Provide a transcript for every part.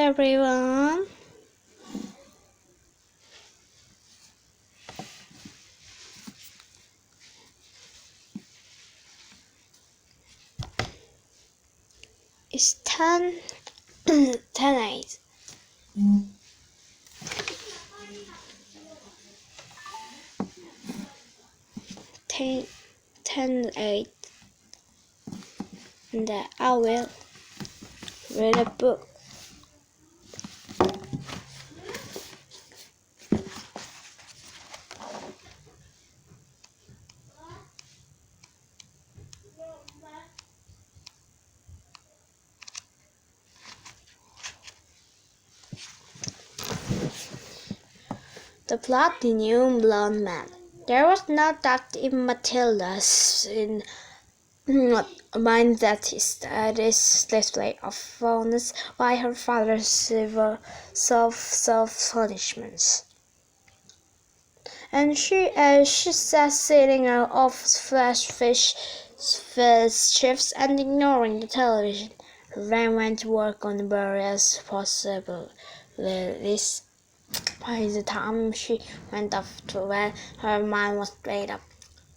everyone. It's 10:08. 10:08, and I will read a book. The Platinum Blonde Man. There was no doubt in Matilda's mind that this display of fondness by her father's severe self-punishments. And she sat sitting off fish shifts and ignoring the television. Ran went to work on the various possibilities. By the time she went off to bed, her mind was made up.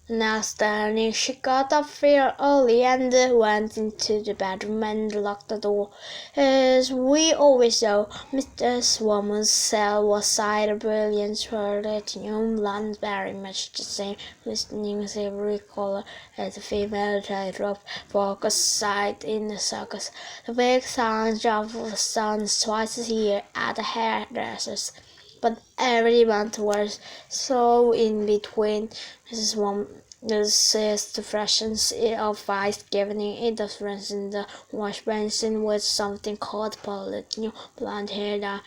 The next morning she got up real early and went into the bedroom and locked the door. As we always know, Mrs. Woman's cell was side a brilliant platinum blonde, very much the same glistening silvery color as the female tightrope focus side in the circus. The big sound of the sun twice a year at the hairdresser's. But every month was so in between. Mrs. Woman's the freshness of ice, giving it a difference in the wash basin with something called platinum blonde hair that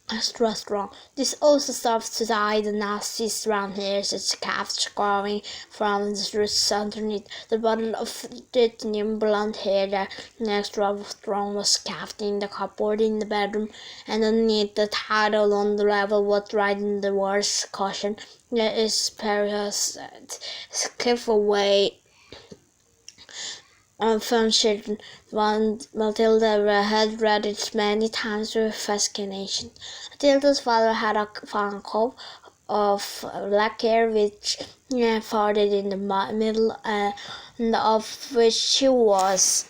extra strong. This also serves to dye the nasty round hairs its calves growing from the roots underneath. The bottle of titanium blonde hair that extra strong was kept in the cupboard in the bedroom, and underneath the title on the level was written the words caution. It is perilous. Keep away from children. Matilda had read it many times with fascination. Matilda's father had a fine coat of black hair which folded in the middle, and of which she was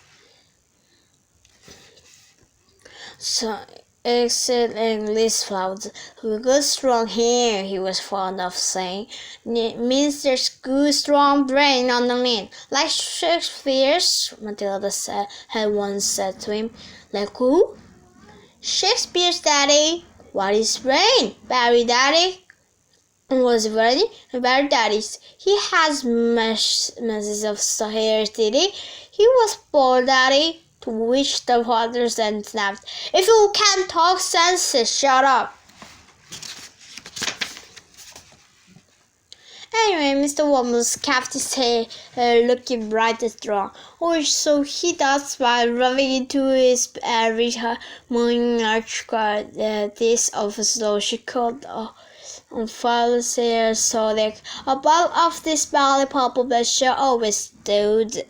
so exceedingly proud. Good strong hair, he was fond of saying, means there's good strong brain underneath, like Shakespeare's. Matilda had once said to him. Like who? Shakespeare's daddy. What is brain? Barry daddy. Was it Barry? Barry daddy's. He has masses of hair, did he? He was poor daddy. To which the father then snapped, if you can't talk sense, shut up. Anyway, Mr. Wommels kept his hair looking bright and strong, or so he does by rubbing into his every morning archcard. This office though she called on father's hair so thick. Above of this belly purple blush always stood.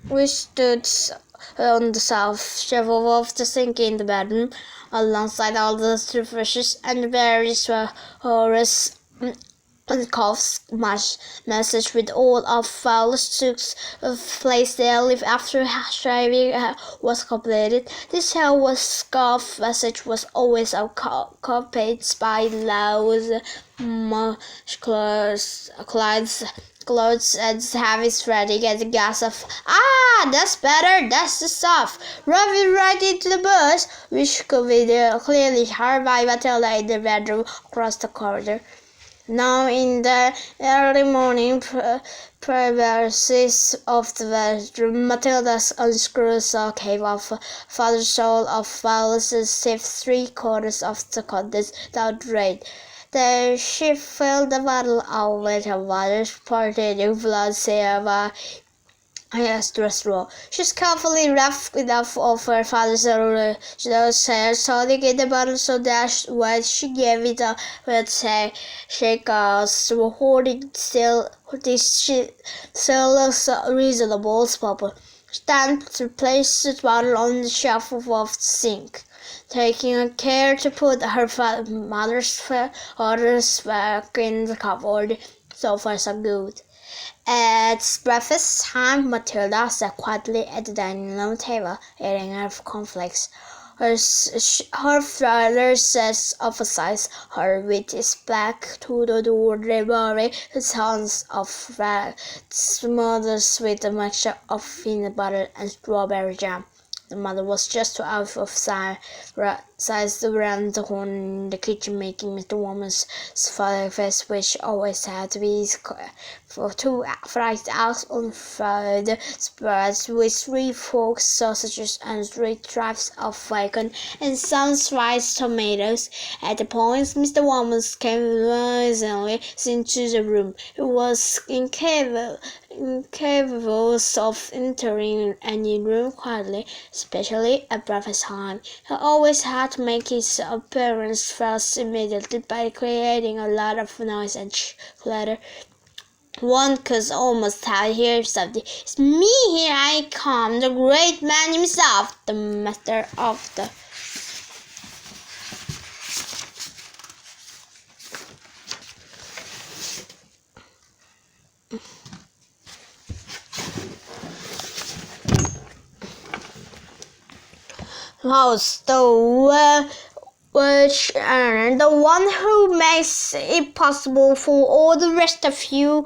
We stood on the south shelf of the sink in the bedroom, alongside all the toothbrushes and the various Horace and Cough's message with all of Fowler's suits of place daily after shaving was completed. This Scoff message was always accompanied by loud clothes and heavy sweating and the gas of, that's better, that's the stuff. Rub it right into the bus, which could be clearly heard by Matilda in the bedroom across the corridor. Now in the early morning privacies of the bedroom, Matilda's unscrewed saw came off father's soul of violence and saved 3/4 of the contents without rain. Then she filled the bottle out with her mother's partaking blood silver extra straw. She carefully wrapped enough of her father's original hair, holding in the bottle so that when she gave it up with shakers, holding still, this still looks reasonable, Papa. Then she placed the bottle on the shelf above the sink, taking care to put her mother's orders back in the cupboard. So far, so good. At breakfast time, Matilda sat quietly at the dining room table, eating her cornflakes. Her father says emphasize her with his back to the door, delivering the sounds of bread smothered with a mixture of peanut butter and strawberry jam. The mother was just out of sight around the corner in the kitchen, making Mr. Woman's face, which always had to be for 2 fried eggs on fried spreads with 3 forks, sausages, and 3 strips of bacon, and some sliced tomatoes. At the point, Mr. Woman came noisily into the room. He was incapable of entering any room quietly, especially at breakfast time. He always had to make his appearance felt immediately by creating a lot of noise and clatter. One could almost hear something. It's me, here I come, the great man himself, the master of the house, the one who makes it possible for all the rest of you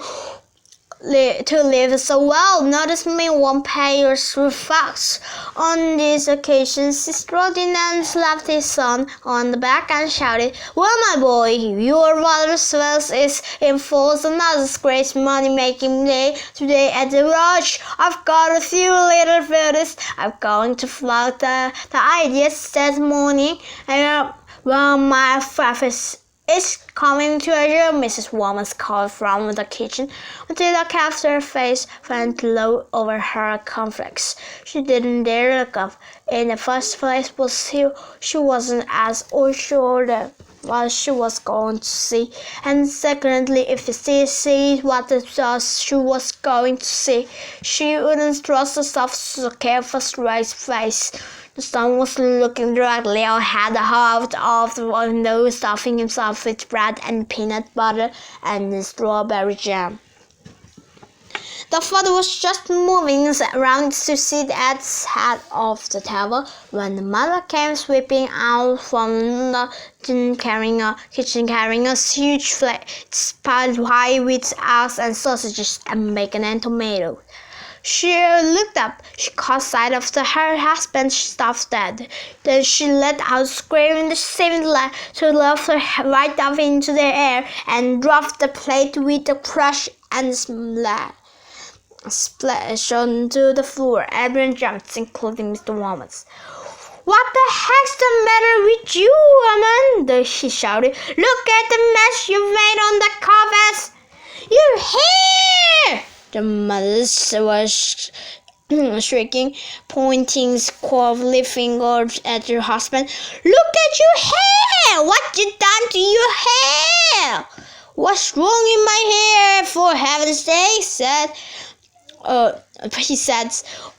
to live so well. Notice me won't pay your respects. On this occasion, he strode in and slapped his son on the back and shouted, "Well, my boy, your father's wealth is in force another great money-making day today at the lodge. I've got a few little feathers. I'm going to flout the ideas that morning, and my breakfast is coming to you," Mrs. Woman called from the kitchen. Matilda kept her face bent low over her cornflakes. She didn't dare look up. In the first place, she wasn't as sure what she was going to see, and secondly, if she see what she was going to see, she wouldn't trust herself to care for straight face. The son was looking directly ahead out of the window, stuffing himself with bread and peanut butter and strawberry jam. The father was just moving around to sit at the head of the table when the mother came sweeping out from the kitchen carrying a huge plate piled high with eggs and sausages and bacon and tomatoes. She looked up. She caught sight of her husband's stuffed head. Then she let out a scream, seemed to lift her right up into the air and dropped the plate with a crash and splash onto the floor. Everyone jumped, including Mr. Woman. "What the heck's the matter with you, woman?" she shouted. "Look at the mess you've made on the carpet! You're here!" The mother was shrieking, pointing squirrely fingers at her husband. "Look at your hair! What you done to your hair? What's wrong in my hair, for heaven's sake?" He said,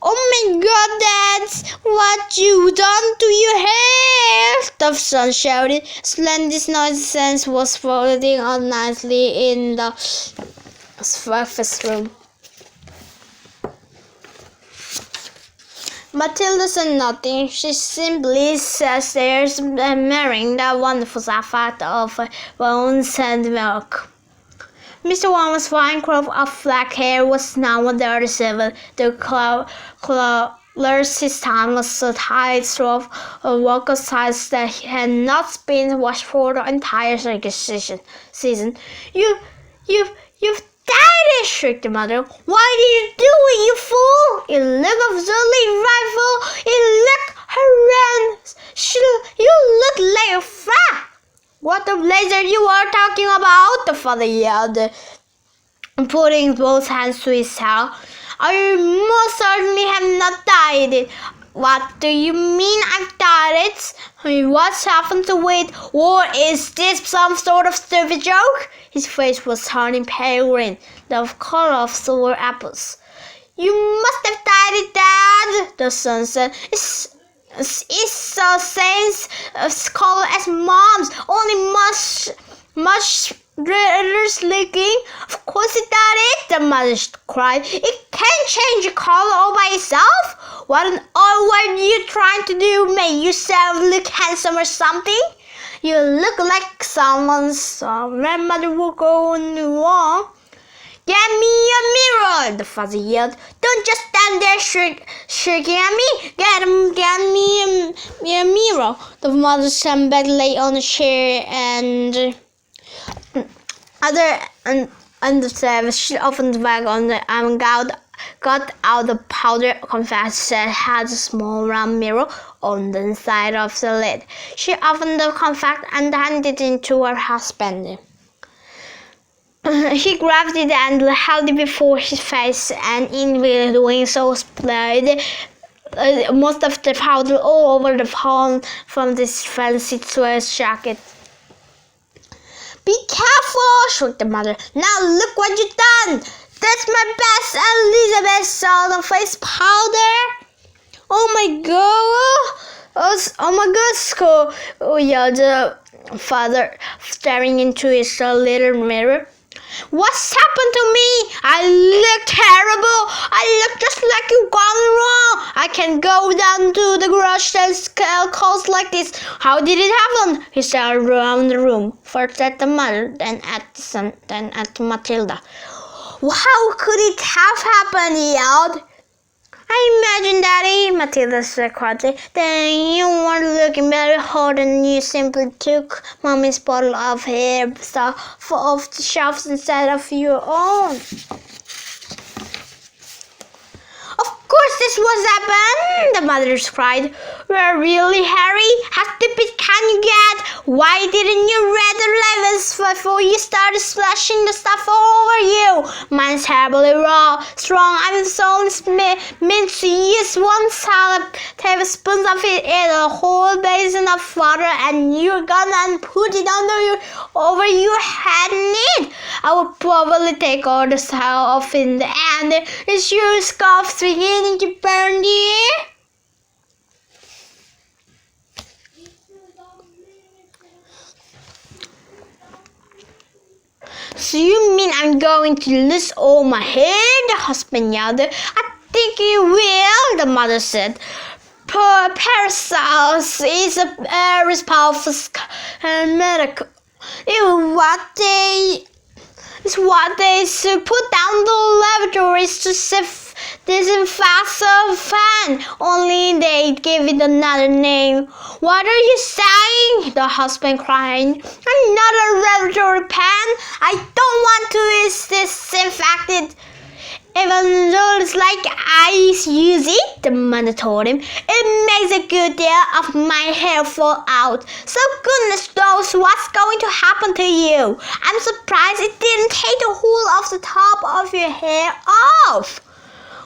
"Oh my God, Dad, what you done to your hair?" The son shouted. Splendid nonsense was floating on nicely in the breakfast room. Matilda said nothing. She simply sat there admiring the wonderful effect of bones and milk. Mr. Woman's fine crop of black hair was now dirty silver. The colors his tongue was so tight through a worker size that he had not been washed for the entire season. You've done it!" shrieked the mother. "Why did you do it, you fool? You look absolutely frightful. You look horrendous. You look like a fat." "What the blazer you are talking about?" the father yelled, putting both hands to his head. "I most certainly have not dyed it." "What do you mean I've dyed it? What's happened to it? Or is this some sort of stupid joke?" His face was turning pale green, the color of sour apples. You must have died it, Dad, the son said. It's so saints color as Mom's, only much redder looking. Of course it died it, the mother cried. It can't change the color all by itself. What on earth were you trying to do? Make yourself look handsome or something? You look like someone's grandmother will go on the wall. Get me a mirror, the father yelled. Don't just stand there shrieking at me. Get me a mirror. The mother sat back, lay on a chair, and the stairs. She opened the bag on the arm, got out the powder confetti that had a small round mirror on the inside of the lid. She opened the confetti and handed it to her husband. He grabbed it and held it before his face, and in doing so splayed most of the powder all over the palm from this fancy sweater jacket. Be careful, shrieked the mother. Now look what you've done. That's my best Elizabeth Southern face powder. Oh my God, yelled the father, staring into his little mirror. What's happened to me? I look terrible. I look just like you've gone wrong. I can't go down to the garage and scale calls like this. How did it happen? He stared around the room, first at the mother, then at the son, then at Matilda. How could it have happened? He yelled. I imagine, Daddy, Matilda said quietly. Then you weren't looking very hard and you simply took Mommy's bottle of hair stuff off the shelves instead of your own. Of course this was happened, the mother cried. Well, really, Harry? How stupid can you get? Why didn't you read the labels before you started splashing the stuff all over you? Mine's terribly raw, strong. I'm so meant to use 1 tablespoon of it in a whole basin of water, and you're gonna put it over your head in it. I will probably take all the sound off in the end. Is your scarf beginning to burn, dear? So you mean I'm going to lose all my hair? The husband yelled. I think you will, the mother said. Parasols is a very powerful medical. It's what they put down the laboratories to disinfect the fan. Only they give it another name. What are you saying? The husband cried. Another laboratory pan? I don't want to disinfect it. Even though it's like I use it, the mother told him. It makes a good deal of my hair fall out. So goodness knows what's going to happen to you. I'm surprised it didn't take the whole of the top of your hair off.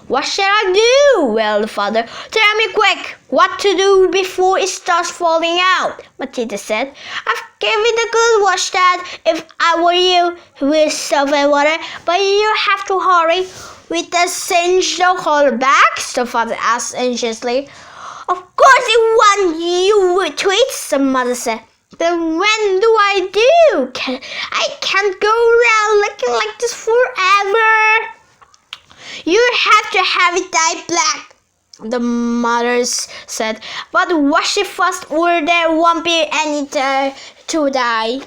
What shall I do? Wailed the father. Tell me quick what to do before it starts falling out, Matilda said. I've given it a good wash, Dad, if I were you, with soap and water, but you have to hurry. With the singe the color back? The father asked anxiously. Of course it won't, you tweets, the mother said. Then when do I do? I can't go around looking like this forever. You have to have it dyed black, the mother said. But wash it first or there won't be any to dye.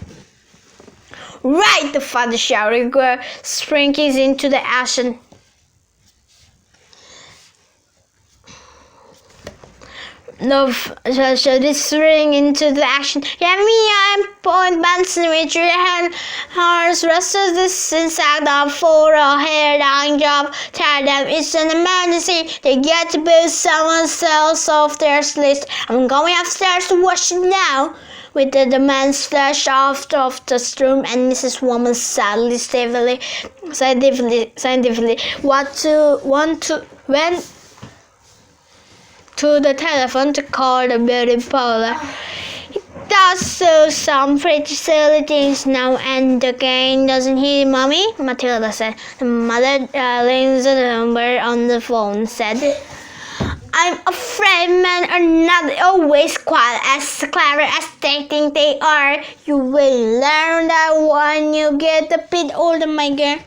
Right, the father shouted, springing into the action. This ring into the action. Get me an appointment with your hand. Hers rested this inside of for a hair dyeing job. Tell them it's an emergency. They get to put someone else off their list. I'm going upstairs to wash it now. With the man flashed off of the room, and Mrs. Woman sadly, scientifically, went to the telephone to call the beauty parlor. It does some pretty silly things now and again, doesn't he, Mommy? Matilda said. The mother leans over on the phone said, I'm afraid men are not always quite as clever as they think they are. You will learn that when you get a bit older, my girl.